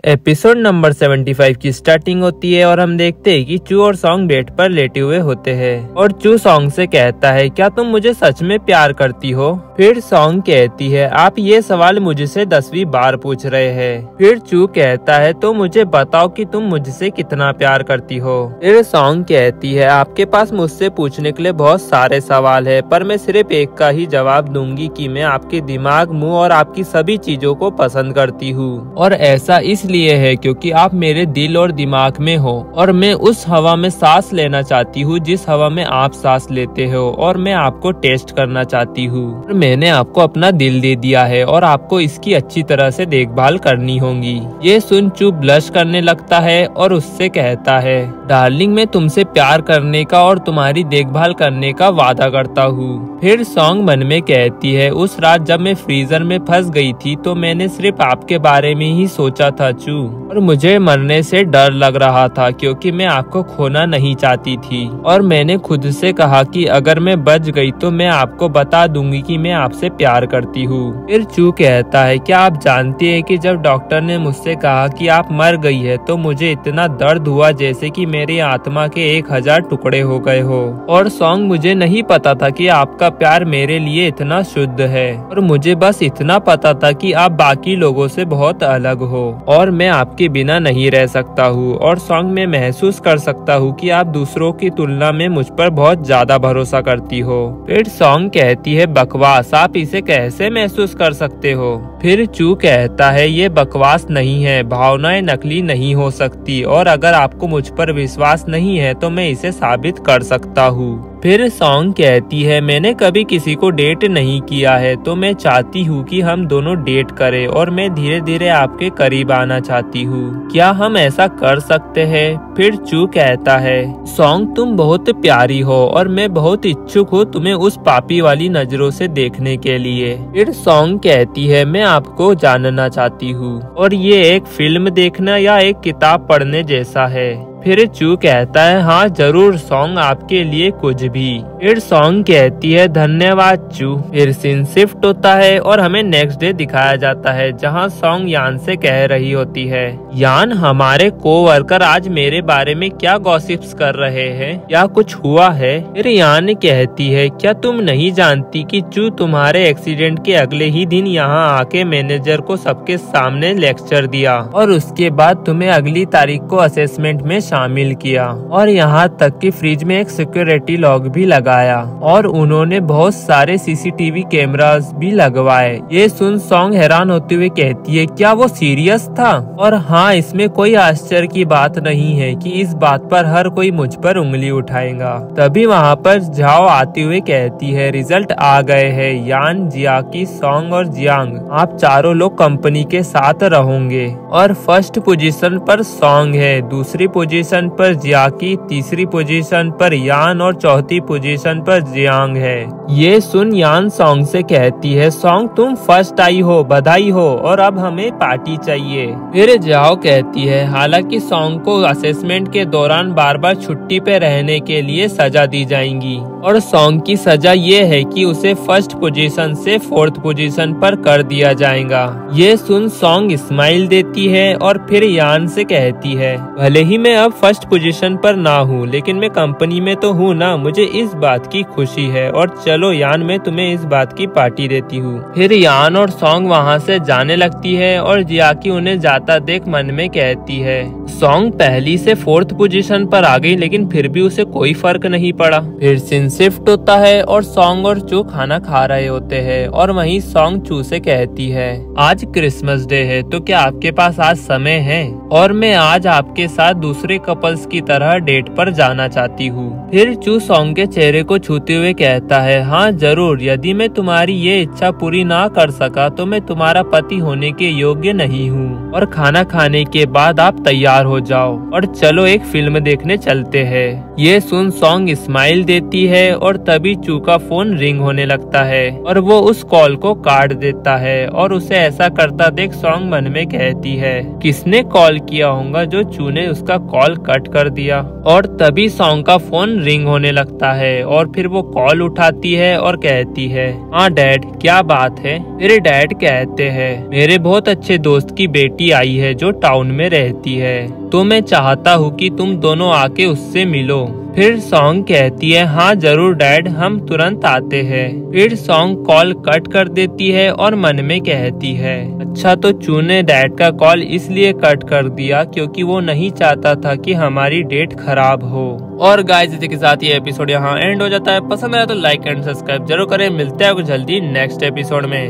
Episode number 75 की starting होती है और हम देखते हैं कि चू और सॉन्ग बेड पर लेटे हुए होते हैं और चू सॉन्ग से कहता है, क्या तुम मुझे सच में प्यार करती हो? फिर सॉन्ग कहती है, आप ये सवाल मुझसे 10वीं बार पूछ रहे हैं। फिर चू कहता है, तो मुझे बताओ कि तुम मुझसे कितना प्यार करती हो। फिर सॉन्ग कहती है, आपके पास मुझसे पूछने के लिए बहुत सारे सवाल है, पर मैं सिर्फ एक का ही जवाब दूंगी कि मैं आपके दिमाग, मुंह और आपकी सभी चीजों को पसंद करती हूँ। और ऐसा इसलिए है क्योंकि आप मेरे दिल और दिमाग में हो और मैं उस हवा में सांस लेना चाहती हूँ जिस हवा में आप सांस लेते हो, और मैं आपको टेस्ट करना चाहती हूँ। मैंने आपको अपना दिल दे दिया है और आपको इसकी अच्छी तरह से देखभाल करनी होगी। ये सुन चू ब्लश करने लगता है और उससे कहता है, डार्लिंग मैं तुमसे प्यार करने का और तुम्हारी देखभाल करने का वादा करता हूँ। फिर सॉन्ग मन में कहती है, उस रात जब मैं फ्रीजर में फंस गई थी तो मैंने सिर्फ आपके बारे में ही सोचा था चू, और मुझे मरने से डर लग रहा था क्योंकि मैं आपको खोना नहीं चाहती थी। और मैंने खुद से कहा कि अगर मैं बच गई तो मैं आपको बता दूंगी कि मैं आपसे प्यार करती हूँ। फिर चू कहता है, क्या आप जानती है कि जब डॉक्टर ने मुझसे कहा कि आप मर गई है तो मुझे इतना दर्द हुआ जैसे कि मेरी आत्मा के 1000 टुकड़े हो गए हो। और सॉन्ग, मुझे नहीं पता था कि आपका प्यार मेरे लिए इतना शुद्ध है, और मुझे बस इतना पता था कि आप बाकी लोगों से बहुत अलग हो और मैं आपके बिना नहीं रह सकता हूँ। और सॉन्ग, में महसूस कर सकता हूँ कि आप दूसरों की तुलना में मुझ पर बहुत ज्यादा भरोसा करती हो। फिर सॉन्ग कहती है, बकवास, आप इसे कैसे महसूस कर सकते हो? फिर चू कहता है, ये बकवास नहीं है, भावनाएं नकली नहीं हो सकती, और अगर आपको मुझ पर विश्वास नहीं है तो मैं इसे साबित कर सकता हूँ। फिर सॉन्ग कहती है, मैंने कभी किसी को डेट नहीं किया है तो मैं चाहती हूँ कि हम दोनों डेट करें और मैं धीरे धीरे आपके करीब आना चाहती हूँ। क्या हम ऐसा कर सकते हैं? फिर चू कहता है, सॉन्ग तुम बहुत प्यारी हो और मैं बहुत इच्छुक हूँ तुम्हें उस पापी वाली नजरों से देखने के लिए। फिर सॉन्ग कहती है, मैं आपको जानना चाहती हूँ और ये एक फिल्म देखना या एक किताब पढ़ने जैसा है। फिर चू कहता है, हाँ जरूर सॉन्ग, आपके लिए कुछ भी। फिर सॉन्ग कहती है, धन्यवाद चू। फिर सीन शिफ्ट होता है और हमें नेक्स्ट डे दिखाया जाता है जहाँ सॉन्ग यान से कह रही होती है, यान हमारे कोवर्कर आज मेरे बारे में क्या गॉसिप्स कर रहे हैं, क्या कुछ हुआ है? फिर यान कहती है, क्या तुम नहीं जानती कि चू तुम्हारे एक्सीडेंट के अगले ही दिन यहाँ आके मैनेजर को सबके सामने लेक्चर दिया और उसके बाद तुम्हें अगली तारीख को असेसमेंट में शामिल किया, और यहाँ तक कि फ्रिज में एक सिक्योरिटी लॉक भी लगाया और उन्होंने बहुत सारे सीसीटीवी कैमरास भी लगवाए। ये सुन सॉन्ग हैरान होते हुए कहती है, क्या वो सीरियस था? और हाँ, इसमें कोई आश्चर्य की बात नहीं है कि इस बात पर हर कोई मुझ पर उंगली उठाएगा। तभी वहाँ पर झाओ आती हुई कहती है, रिजल्ट आ गए हैं यान, जियाकी, सॉन्ग और जियांग, आप चारों लोग कंपनी के साथ रहोगे। और फर्स्ट पोजीशन पर सॉन्ग है, दूसरी पोजीशन पर जियाकी, तीसरी पोजीशन पर यान और चौथी पोजीशन पर जियांग है। ये सुन यान सॉन्ग से कहती है, सॉन्ग तुम फर्स्ट आई हो, बधाई हो, और अब हमें पार्टी चाहिए। फिर जाओ कहती है, हालांकि सॉन्ग को असेसमेंट के दौरान बार बार छुट्टी पे रहने के लिए सजा दी जाएगी, और सॉन्ग की सजा ये है कि उसे फर्स्ट पोजीशन से फोर्थ पोजीशन पर कर दिया जाएगा। ये सुन सॉन्ग स्माइल देती है और फिर यान से कहती है, भले ही मैं अब फर्स्ट पोजीशन पर ना हूँ लेकिन मैं कंपनी में तो हूँ ना, मुझे इस बात की खुशी है, और चलो यान मैं तुम्हें इस बात की पार्टी देती हूँ। फिर यान और सॉन्ग वहाँ से जाने लगती है और जियाकी उन्हें जाता देख मन में कहती है, सॉन्ग पहली से फोर्थ पोजीशन पर आ गई लेकिन फिर भी उसे कोई फर्क नहीं पड़ा। फिर सीन शिफ्ट होता है और सॉन्ग और चू खाना खा रहे होते हैं और वहीं सॉन्ग चू से कहती है, आज क्रिसमस डे है तो क्या आपके पास आज समय है? और मैं आज आपके साथ दूसरे कपल्स की तरह डेट पर जाना चाहती हूँ। फिर चू सॉन्ग के चेहरे को छूते हुए कहता है, हाँ जरूर, यदि मैं तुम्हारी ये इच्छा पूरी ना कर सका तो मैं तुम्हारा पति होने के योग्य नहीं हूँ, और खाना खाने के बाद आप तैयार हो जाओ और चलो एक फिल्म देखने चलते हैं। ये सुन सॉन्ग स्माइल देती है और तभी चू का फोन रिंग होने लगता है और वो उस कॉल को काट देता है, और उसे ऐसा करता देख सॉन्ग मन में कहती है, किसने कॉल किया होगा जो चू ने उसका कॉल कॉल कट कर दिया और तभी सॉन्ग का फोन रिंग होने लगता है और फिर वो कॉल उठाती है और कहती है, हाँ डैड क्या बात है। मेरे डैड कहते हैं मेरे बहुत अच्छे दोस्त की बेटी आई है जो टाउन में रहती है, तो मैं चाहता हूँ कि तुम दोनों आके उससे मिलो। फिर सॉन्ग कहती है, हाँ जरूर डैड, हम तुरंत आते हैं। फिर सॉन्ग कॉल कट कर देती है और मन में कहती है, अच्छा तो चू ने डैड का कॉल इसलिए कट कर दिया क्योंकि वो नहीं चाहता था कि हमारी डेट खराब हो। और गाइस इसी के साथ ये एपिसोड यहाँ एंड हो जाता है। पसंद आया तो लाइक एंड सब्सक्राइब जरूर करें। मिलते हैं कुछ जल्दी नेक्स्ट एपिसोड में।